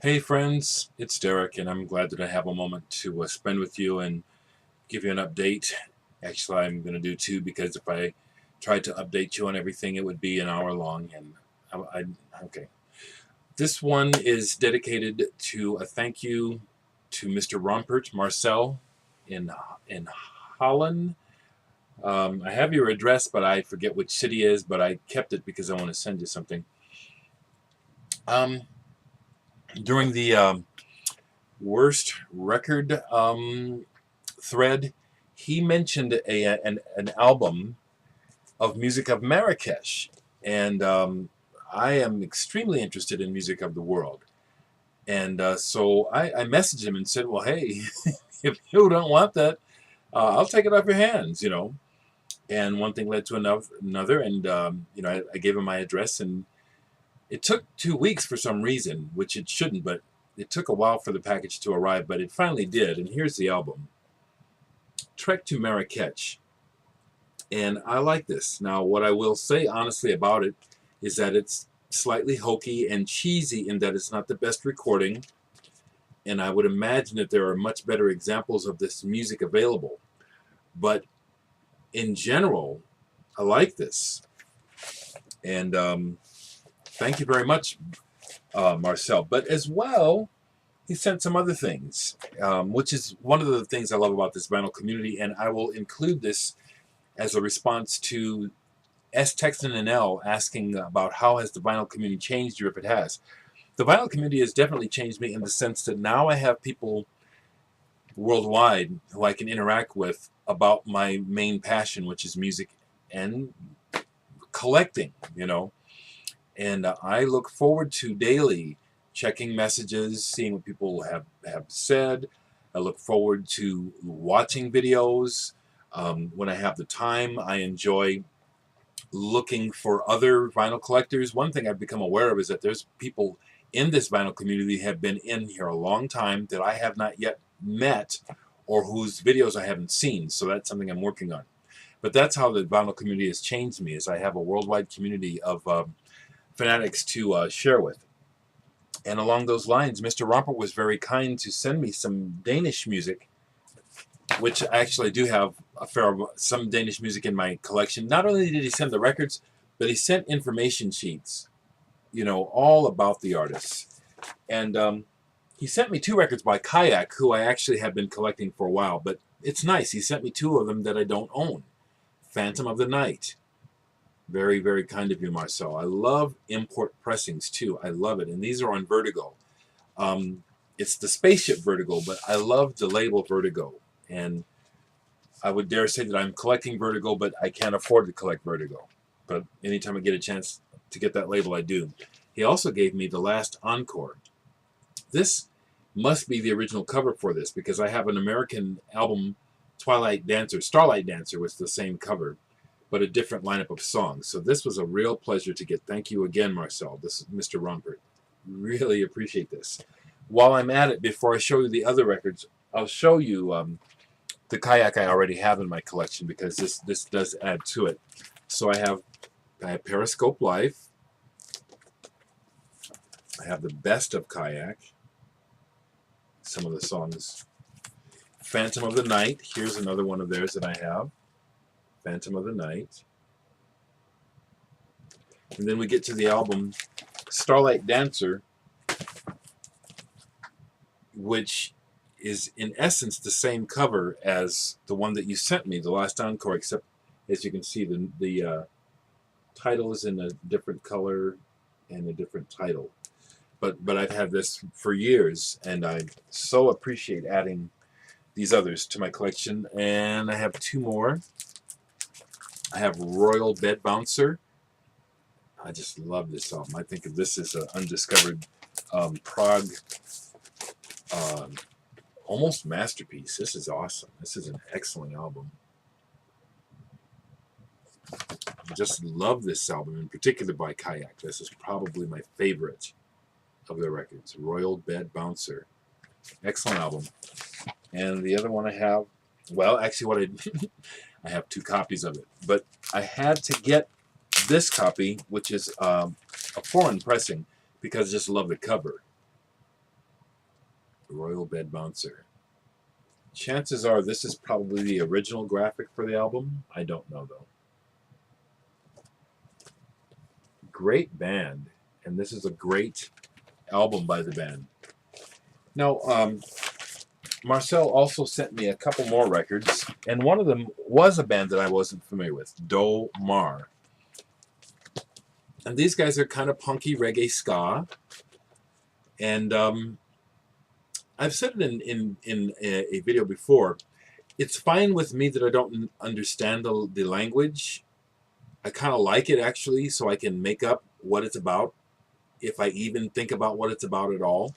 Hey friends, it's Dereck, and I'm glad that I have a moment to spend with you and give you an update. Actually, I'm going to do two because if I tried to update you on everything, it would be an hour long. And okay. This one is dedicated to a thank you to Mr. Mrrompert, Marcel, in in Holland. I have your address, but I forget which city it is, but I kept it because I want to send you something. Um, During the worst record thread, he mentioned an album of music of Marrakesh, and I am extremely interested in music of the world. And so I messaged him and said, "Well, hey, if you don't want that, I'll take it off your hands," you know. And one thing led to another, and I gave him my address, and it took 2 weeks for some reason, which it shouldn't, but it took a while for the package to arrive, but it finally did. And here's the album, Trek to Marrakech. And I like this. Now, what I will say honestly about it is that it's slightly hokey and cheesy in that it's not the best recording. And I would imagine that there are much better examples of this music available. But in general, I like this. And thank you very much, Marcel. But as well, he sent some other things, which is one of the things I love about this vinyl community. And I will include this as a response to S. Texan and L asking about how has the vinyl community changed you if it has. The vinyl community has definitely changed me in the sense that now I have people worldwide who I can interact with about my main passion, which is music and collecting, you know. And I look forward to daily checking messages, seeing what people have said. I look forward to watching videos. When I have the time, I enjoy looking for other vinyl collectors. One thing I've become aware of is that there's people in this vinyl community have been in here a long time that I have not yet met or whose videos I haven't seen. So that's something I'm working on. But that's how the vinyl community has changed me, is I have a worldwide community of fanatics to share with. And along those lines, Mr. Mrrompert was very kind to send me some Danish music, which I actually do have some Danish music in my collection. Not only did he send the records, but he sent information sheets, you know, all about the artists. And he sent me 2 records by Kayak, who I actually have been collecting for a while. But it's nice. He sent me 2 of them that I don't own. Phantom of the Night. Very, very kind of you, Marcel. I love import pressings, too. I love it. And these are on Vertigo. It's the spaceship Vertigo, but I love the label Vertigo. And I would dare say that I'm collecting Vertigo, but I can't afford to collect Vertigo. But anytime I get a chance to get that label, I do. He also gave me The Last Encore. This must be the original cover for this, because I have an American album, Starlight Dancer, with the same cover, but a different lineup of songs. So this was a real pleasure to get. Thank you again, Marcel. This is Mr. Mrrompert. Really appreciate this. While I'm at it, before I show you the other records, I'll show you the Kayak I already have in my collection, because this does add to it. So I have Periscope Live. I have the best of Kayak. Some of the songs. Phantom of the Night. Here's another one of theirs that I have. Phantom of the Night. And then we get to the album Starlight Dancer, which is in essence the same cover as the one that you sent me, The Last Encore, except as you can see the title is in a different color and a different title. But I've had this for years, and I so appreciate adding these others to my collection. And I have 2 more. I have Royal Bed Bouncer. I just love this album. I think of this as an undiscovered prog almost masterpiece. This is awesome. This is an excellent album. I just love this album, in particular by Kayak. This is probably my favorite of their records. Royal Bed Bouncer. Excellent album. And the other one I have, well, actually what I have 2 copies of it, but I had to get this copy, which is a foreign pressing, because I just love the cover. Royal Bed Bouncer. Chances are this is probably the original graphic for the album. I don't know though. Great band, and this is a great album by the band. Now, Marcel also sent me a couple more records, and one of them was a band that I wasn't familiar with, Do Mar. And these guys are kind of punky reggae ska. And I've said it in a video before. It's fine with me that I don't understand the language. I kind of like it, actually, so I can make up what it's about, if I even think about what it's about at all.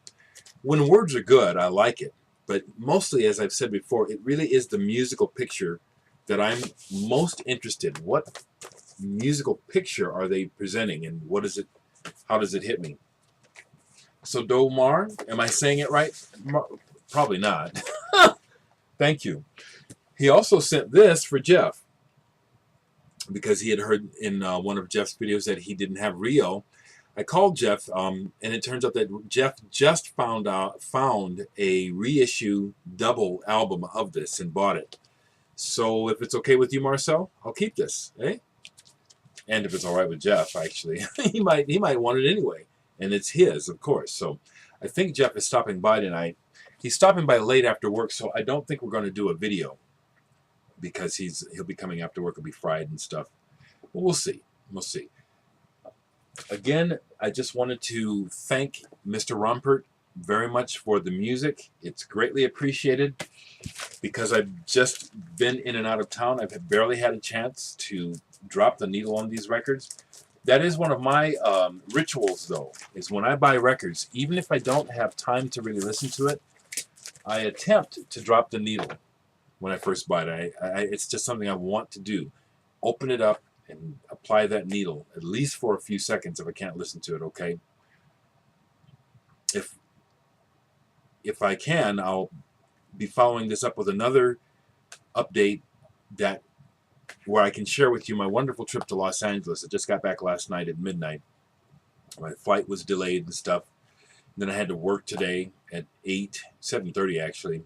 When words are good, I like it. But mostly, as I've said before, it really is the musical picture that I'm most interested in. What musical picture are they presenting, and what is it? How does it hit me? So Do Mar, am I saying it right? Probably not. Thank you. He also sent this for Jeff, because he had heard in one of Jeff's videos that he didn't have Rio. I called Jeff, and it turns out that Jeff just found a reissue double album of this and bought it. So if it's okay with you, Marcel, I'll keep this, eh? And if it's all right with Jeff, actually, he might want it anyway, and it's his, of course. So I think Jeff is stopping by tonight. He's stopping by late after work, so I don't think we're going to do a video, because he'll be coming after work. It'll be fried and stuff. But we'll see. We'll see. Again, I just wanted to thank Mr. Mrrompert very much for the music. It's greatly appreciated, because I've just been in and out of town. I've barely had a chance to drop the needle on these records. That is one of my rituals, though, is when I buy records, even if I don't have time to really listen to it, I attempt to drop the needle when I first buy it. It's just something I want to do. Open it up and apply that needle, at least for a few seconds if I can't listen to it, okay? If I can, I'll be following this up with another update where I can share with you my wonderful trip to Los Angeles. I just got back last night at midnight. My flight was delayed and stuff. And then I had to work today at 7:30 actually.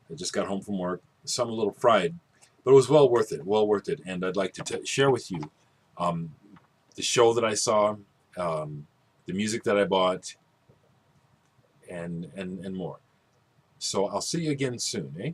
I just got home from work, so I'm a little fried. But it was well worth it, well worth it. And I'd like to share with you the show that I saw, the music that I bought, and more. So I'll see you again soon, eh?